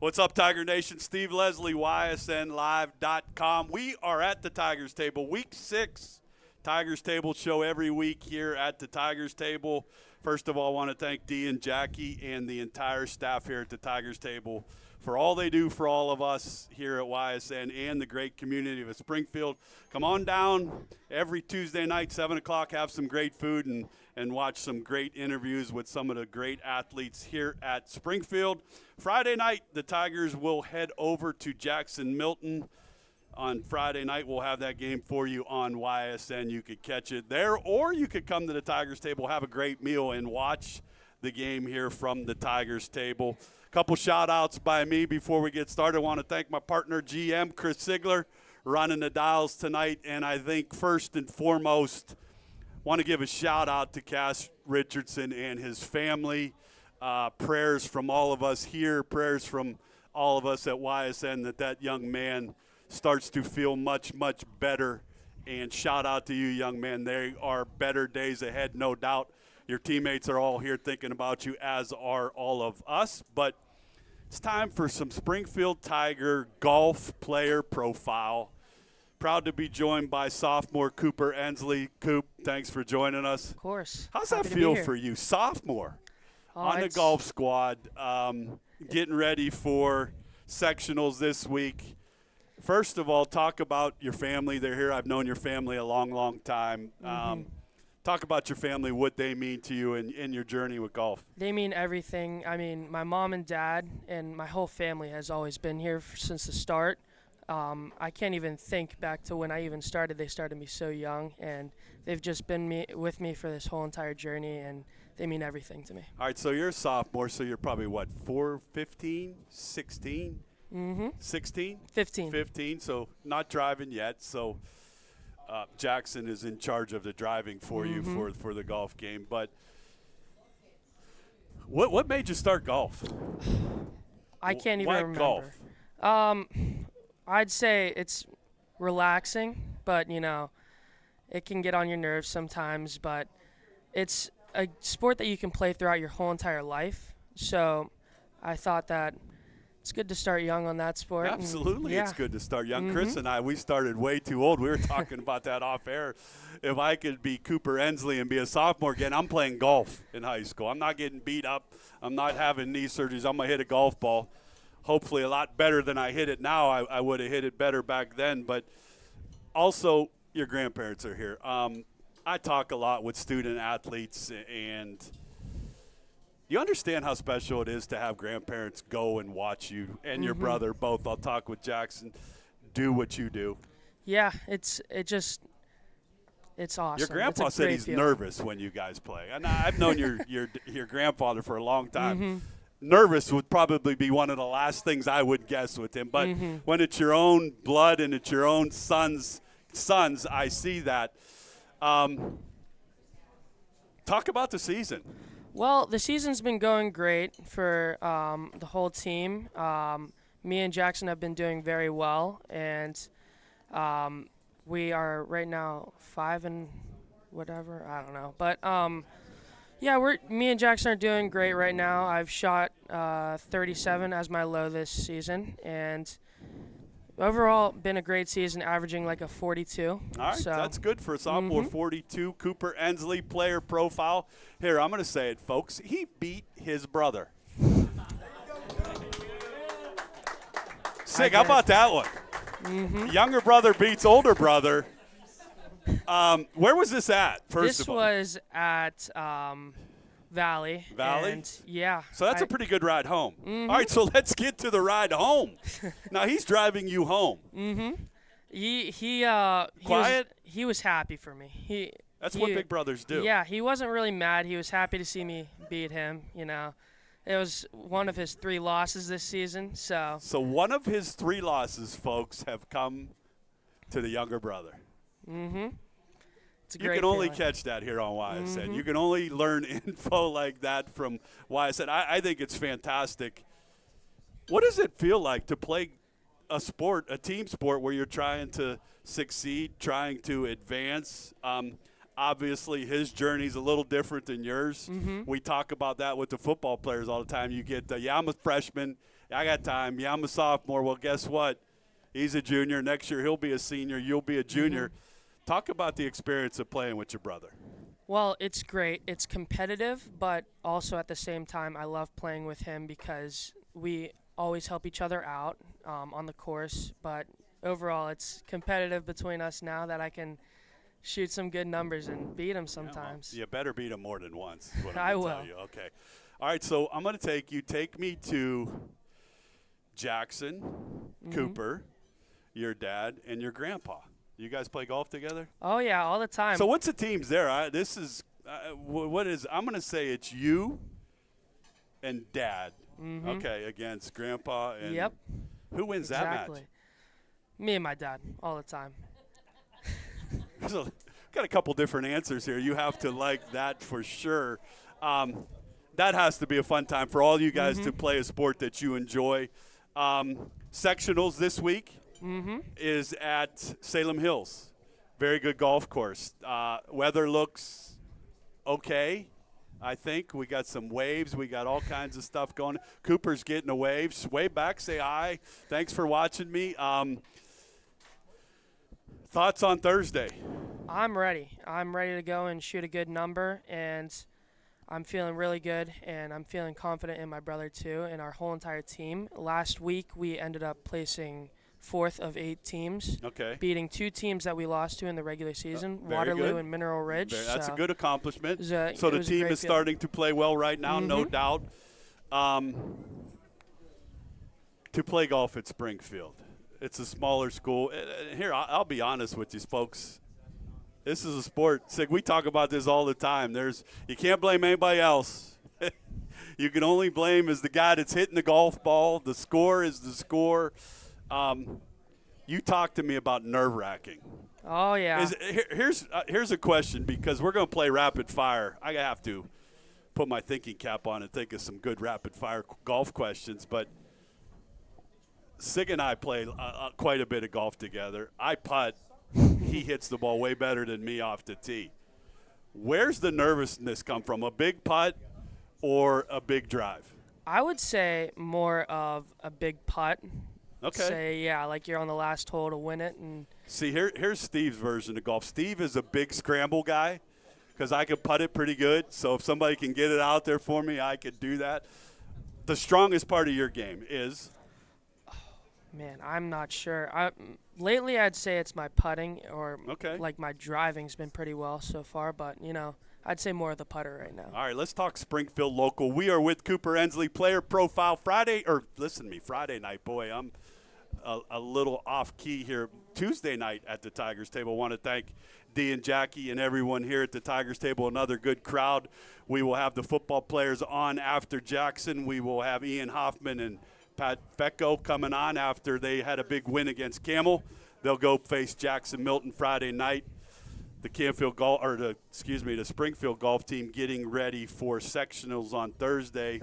What's up, Tiger Nation? Steve Leslie, YSNLive.com. We are at the Tigers Table, Week 6. Tigers Table show every week here at the Tigers Table. First of all, I want to thank Dee and Jackie and the entire staff here at the Tigers Table for all they do for all of us here at YSN and the great community of Springfield. Come on down every Tuesday night, 7 o'clock, have some great food and watch some great interviews with some of the great athletes here at Springfield. Friday night, the Tigers will head over to Jackson Milton. On Friday night, we'll have that game for you on YSN. You could catch it there, or you could come to the Tigers Table, have a great meal, and watch the game here from the Tigers Table. A couple shout-outs by me before we get started. I want to thank my partner, GM, Chris Sigler, running the dials tonight. And I think first and foremost, want to give a shout-out to Cass Richardson and his family. Prayers from all of us here, prayers from all of us at YSN that young man starts to feel much, much better. And shout out to you, young man. There are better days ahead, no doubt. Your teammates are all here thinking about you, as are all of us. But it's time for some Springfield Tiger golf player profile. Proud to be joined by sophomore Cooper Ensley. Coop, thanks for joining us. Of course. How's that feel for you, sophomore, on the golf squad, getting ready for sectionals this week? First of all, talk about your family. They're here. I've known your family a long, long time. Talk about your family, what they mean to you in your journey with golf. They mean everything. I mean, my mom and dad and my whole family has always been here since the start. I can't even think back to when I even started. They started me so young, and they've just been with me for this whole entire journey, and they mean everything to me. All right, so you're a sophomore, so you're probably, 15, 16? 16? 15. 15, so not driving yet. So Jackson is in charge of the driving for you for the golf game. But what made you start golf? I can't even remember. Golf? I'd say it's relaxing, but, it can get on your nerves sometimes. But it's a sport that you can play throughout your whole entire life. So I thought that it's good to start young on that sport. Absolutely, yeah. It's good to start young. Chris and I, we started way too old. We were talking about that off air. If I could be Cooper Ensley and be a sophomore again, I'm playing golf in high school. I'm not getting beat up. I'm not having knee surgeries. I'm going to hit a golf ball, hopefully a lot better than I hit it now. I would have hit it better back then. But also, your grandparents are here. I talk a lot with student athletes, and you understand how special it is to have grandparents go and watch you and your brother both. I'll talk with Jackson. Do what you do. Yeah, it's awesome. Your grandpa said he's nervous when you guys play. And I've known your grandfather for a long time. Nervous would probably be one of the last things I would guess with him. But when it's your own blood and it's your own sons, I see that. Talk about the season. Well, the season's been going great for the whole team. Me and Jackson have been doing very well, and we are right now 5 and whatever. I don't know, but yeah, me and Jackson are doing great right now. I've shot 37 as my low this season, and overall been a great season, averaging like a 42. All right, so that's good for a sophomore. 42. Cooper Ensley, player profile. Here, I'm going to say it, folks. He beat his brother. Sick. How about that one? Younger brother beats older brother. Where was this at, first of all? This was at Valley. Valley? And yeah. So that's a pretty good ride home. All right, so let's get to the ride home. Now, he's driving you home. He was happy for me. That's what big brothers do. Yeah, he wasn't really mad. He was happy to see me beat him, It was one of his 3 losses this season, so. So one of his 3 losses, folks, have come to the younger brother. It's a you great can only feeling. catch that here on YSN. You can only learn info like that from YSN. I think it's fantastic. What does it feel like to play a sport, a team sport, where you're trying to succeed, trying to advance? Obviously, his journey's a little different than yours. We talk about that with the football players all the time. You get, I'm a freshman, I got time. Yeah, I'm a sophomore. Well, guess what? He's a junior. Next year he'll be a senior. You'll be a junior. Talk about the experience of playing with your brother. Well, it's great. It's competitive, but also at the same time, I love playing with him because we always help each other out on the course. But overall, it's competitive between us now that I can shoot some good numbers and beat him sometimes. Yeah, well, you better beat him more than once. Is what I I'm will. gonna tell you. Okay. All right, so I'm going to take me to Jackson, Cooper, your dad, and your grandpa. You guys play golf together? Oh, yeah, all the time. So what's the teams there? This is what is? I'm going to say it's you and Dad. Okay, against Grandpa and. Yep. Who wins that match? Me and my dad all the time. So, got a couple different answers here. You have to like that for sure. That has to be a fun time for all you guys to play a sport that you enjoy. Sectionals this week. Is at Salem Hills. Very good golf course. Weather looks okay, I think. We got some waves. We got all kinds of stuff going. Cooper's getting a wave. Wave back, say hi. Thanks for watching me. Thoughts on Thursday? I'm ready. I'm ready to go and shoot a good number, and I'm feeling really good, and I'm feeling confident in my brother too and our whole entire team. Last week we ended up placing 4th of 8 teams, beating 2 teams that we lost to in the regular season, Waterloo and Mineral Ridge. That's a good accomplishment. So the team is starting to play well right now, no doubt. To play golf at Springfield, it's a smaller school. Here, I'll be honest with you folks. This is a sport. Sig, we talk about this all the time. You can't blame anybody else. You can only blame is the guy that's hitting the golf ball. The score is the score. You talked to me about nerve-wracking. Oh, yeah. Here's a question, because we're going to play rapid fire. I have to put my thinking cap on and think of some good rapid fire golf questions. But Sig and I play quite a bit of golf together. I putt. He hits the ball way better than me off the tee. Where's the nervousness come from? A big putt or a big drive? I would say more of a big putt. Okay. Say, yeah, like you're on the last hole to win it. And see, here's Steve's version of golf. Steve is a big scramble guy because I can putt it pretty good. So if somebody can get it out there for me, I could do that. The strongest part of your game is? Man, I'm not sure. Lately, I'd say it's my putting or like my driving's been pretty well so far. But, I'd say more of the putter right now. All right, let's talk Springfield local. We are with Cooper Ensley, player profile Friday night. Boy, I'm a little off key here. Tuesday night at the Tigers table. I want to thank Dee and Jackie and everyone here at the Tigers table. Another good crowd. We will have the football players on after Jackson. We will have Ian Hoffman and Pat Fecko coming on after they had a big win against Camel. They'll go face Jackson Milton Friday night. The Springfield golf team getting ready for sectionals on Thursday.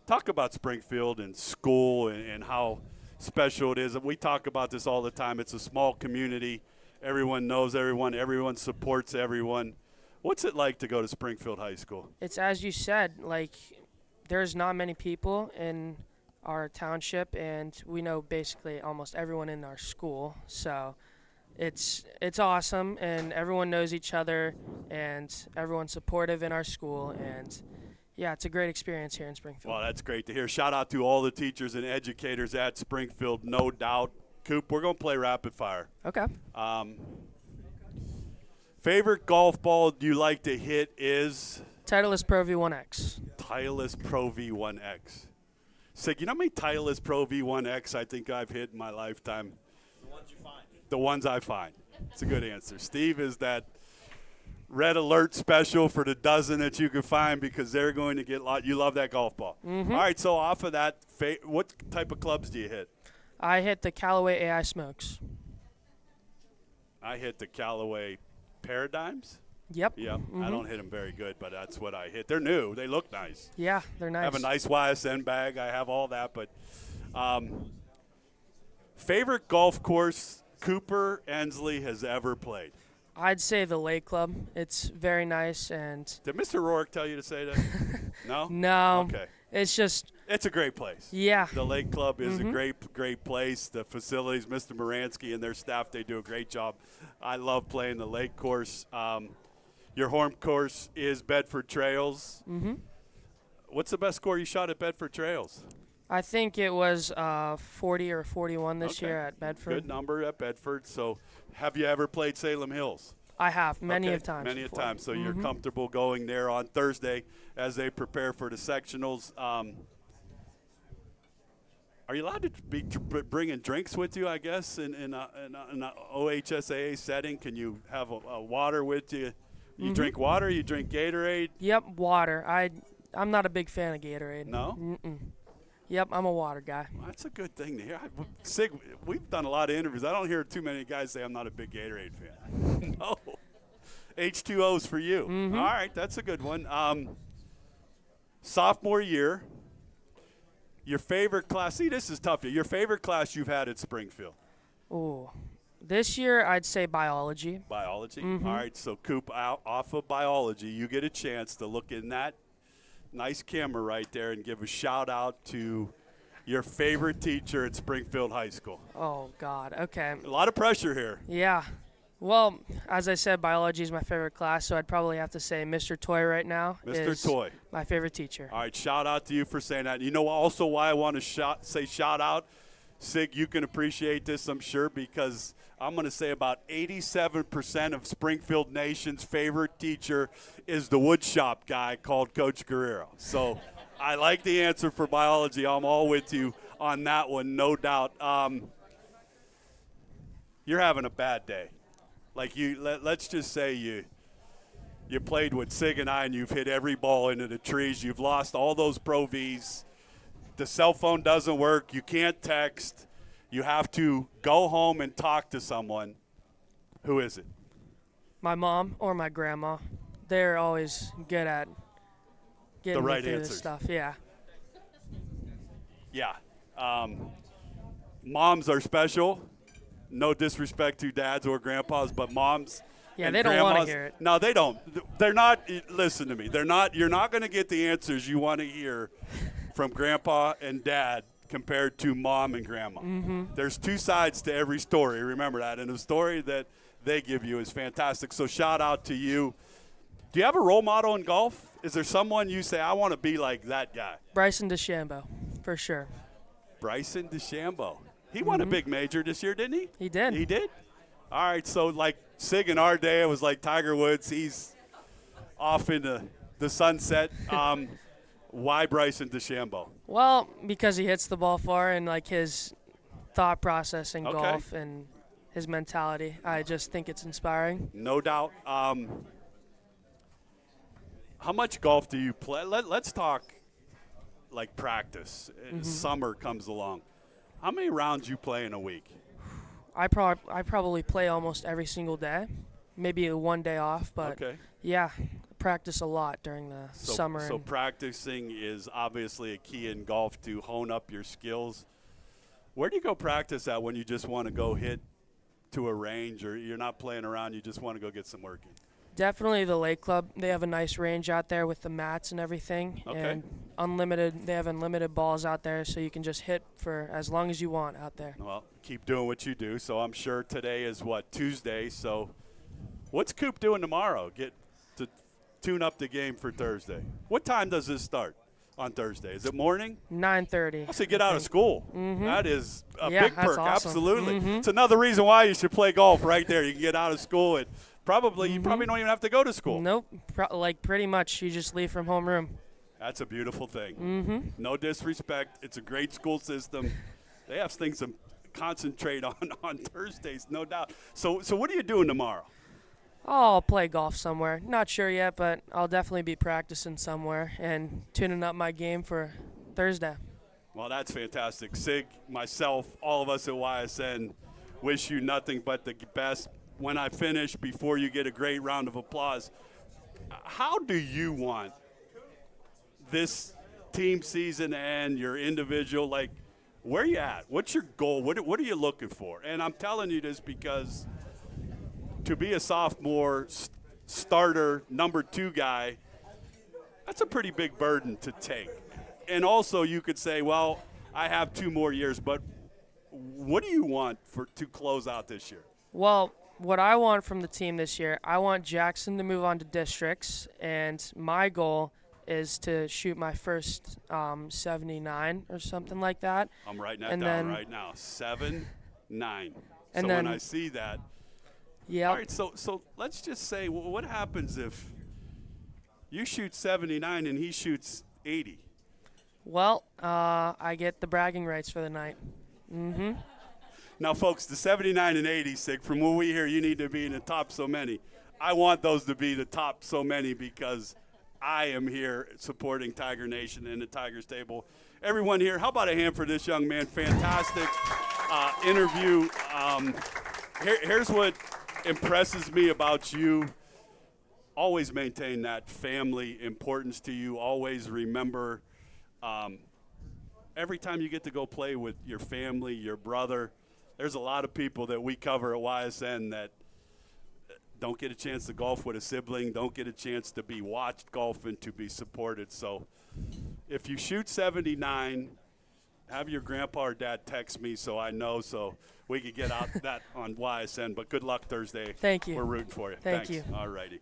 Talk about Springfield and school and how special it is. We talk about this all the time. It's a small community. Everyone knows everyone. Everyone supports everyone. What's it like to go to Springfield High School? It's as you said, like there's not many people in our township, and we know basically almost everyone in our school. So it's awesome, and everyone knows each other, and everyone's supportive in our school, and yeah, it's a great experience here in Springfield. Well, that's great to hear. Shout out to all the teachers and educators at Springfield, no doubt. Coop, we're going to play rapid fire. Okay. Favorite golf ball you like to hit is? Titleist Pro V1X. Titleist Pro V1X. Sig, you know how many Titleist Pro V1X I think I've hit in my lifetime? The ones you find. The ones I find. It's a good answer. Steve is that red alert special for the dozen that you can find because they're going to get a lot. You love that golf ball. Mm-hmm. All right, so off of that, what type of clubs do you hit? I hit the Callaway AI Smokes. I hit the Callaway Paradigms. Yep. Yep. Mm-hmm. I don't hit them very good, but that's what I hit. They're new. They look nice. Yeah, they're nice. I have a nice YSN bag. I have all that. But favorite golf course Cooper Ensley has ever played? I'd say the Lake Club. It's very nice, and Did Mr. Rourke tell you to say that? No? no, Okay. it's just It's a great place. yeah. The Lake Club is a great place. The facilities, Mr. Moransky and their staff, they do a great job. I love playing the Lake course. Your home course is Bedford Trails. Mm-hmm. What's the best score you shot at Bedford Trails? I think it was 40 or 41 this Okay. year at Bedford. Good number at Bedford. So have you ever played Salem Hills? I have many Okay, of times. Many before. a time. So you're comfortable going there on Thursday as they prepare for the sectionals. Are you allowed to be bringing drinks with you, I guess, in an OHSAA setting? Can you have a water with you? You drink water? You drink Gatorade? Yep, water. I'm not a big fan of Gatorade. No? Mm-mm. Yep, I'm a water guy. Well, that's a good thing to hear. Sig, we've done a lot of interviews. I don't hear too many guys say I'm not a big Gatorade fan. No. H2O's for you. All right, that's a good one. Sophomore year, your favorite class. See, this is tough. Your favorite class you've had at Springfield? Ooh. This year, I'd say biology. Biology. All right, so Coop, off of biology, you get a chance to look in that nice camera right there and give a shout out to your favorite teacher at Springfield High School. Oh, God. Okay. A lot of pressure here. Yeah. Well, as I said, biology is my favorite class, so I'd probably have to say Mr. Toy right now. Mr. Is Toy. my favorite teacher. All right, shout out to you for saying that. You know also why I want to say shout out? Sig, you can appreciate this, I'm sure, because I'm going to say about 87% of Springfield Nation's favorite teacher is the woodshop guy called Coach Guerrero. So I like the answer for biology. I'm all with you on that one, no doubt. You're having a bad day. Like let's just say you played with Sig and I, and you've hit every ball into the trees. You've lost all those Pro Vs. The cell phone doesn't work. You can't text. You have to go home and talk to someone. Who is it? My mom or my grandma. They're always good at getting right me through answers. this stuff. Yeah. Yeah. Moms are special. No disrespect to dads or grandpas, but moms. Yeah, and they don't want to grandmas- hear it. No, they don't. They're not. Listen to me. They're not. You're not going to get the answers you want to hear from grandpa and dad compared to mom and grandma. There's two sides to every story. Remember that. And the story that they give you is fantastic. So shout out to you. Do you have a role model in golf? Is there someone you say, I want to be like that guy? Bryson DeChambeau, for sure. Bryson DeChambeau. He won a big major this year, didn't he? He did. He did? All right, so like Sig in our day, it was like Tiger Woods. He's off into the sunset. Why Bryson DeChambeau? Well, because he hits the ball far and like his thought process in Okay. golf and his mentality. I just think it's inspiring. No doubt. How much golf do you play? Let's talk like practice. Summer comes along. How many rounds you play in a week? I probably play almost every single day, maybe one day off, but Okay. yeah, practice a lot during the summer. So and practicing is obviously a key in golf to hone up your skills. Where do you go practice at when you just want to go hit to a range, or you're not playing around, you just want to go get some work in? definitely the Lake Club. They have a nice range out there with the mats and everything, Okay. and they have unlimited balls out there, so you can just hit for as long as you want out there. Well, keep doing what you do. So I'm sure today is Tuesday. So what's Coop doing tomorrow? Get to tune up the game for Thursday. What time does this start on Thursday? Is it morning? 9:30. I say get out of school. That is a Yeah, big that's perk. awesome. Absolutely. It's another reason why you should play golf right there. You can get out of school and you probably don't even have to go to school. Nope. Pretty much, you just leave from homeroom. That's a beautiful thing. No disrespect. It's a great school system. They have things to concentrate on Thursdays, no doubt. So what are you doing tomorrow? I'll play golf somewhere. Not sure yet, but I'll definitely be practicing somewhere and tuning up my game for Thursday. Well, that's fantastic. Sig, myself, all of us at YSN wish you nothing but the best. When I finish, before you get a great round of applause, how do you want this team season and your individual, like, where are you at? What's your goal? What are you looking for? And I'm telling you this because to be a sophomore starter, number 2 guy, that's a pretty big burden to take. And also you could say, well, I have 2 more years, but what do you want to close out this year? Well, what I want from the team this year, I want Jackson to move on to districts, and my goal is to shoot my first 79 or something like that. I'm writing that down right now. 7-9. And so then, when I see that, yeah. all right. So let's just say, what happens if you shoot 79 and he shoots 80? Well, I get the bragging rights for the night. Mm-hmm. Now, folks, the 79 and 80, Sig, from what we hear, you need to be in the top so many. I want those to be the top so many because I am here supporting Tiger Nation and the Tigers Table. Everyone here, how about a hand for this young man? Fantastic interview. Here's what impresses me about you. Always maintain that family importance to you. Always remember every time you get to go play with your family, your brother, there's a lot of people that we cover at YSN that don't get a chance to golf with a sibling, don't get a chance to be watched golf and to be supported. So if you shoot 79, have your grandpa or dad text me so I know so we could get out that on YSN. But good luck Thursday. Thank you. We're rooting for you. Thank Thanks. you. All righty.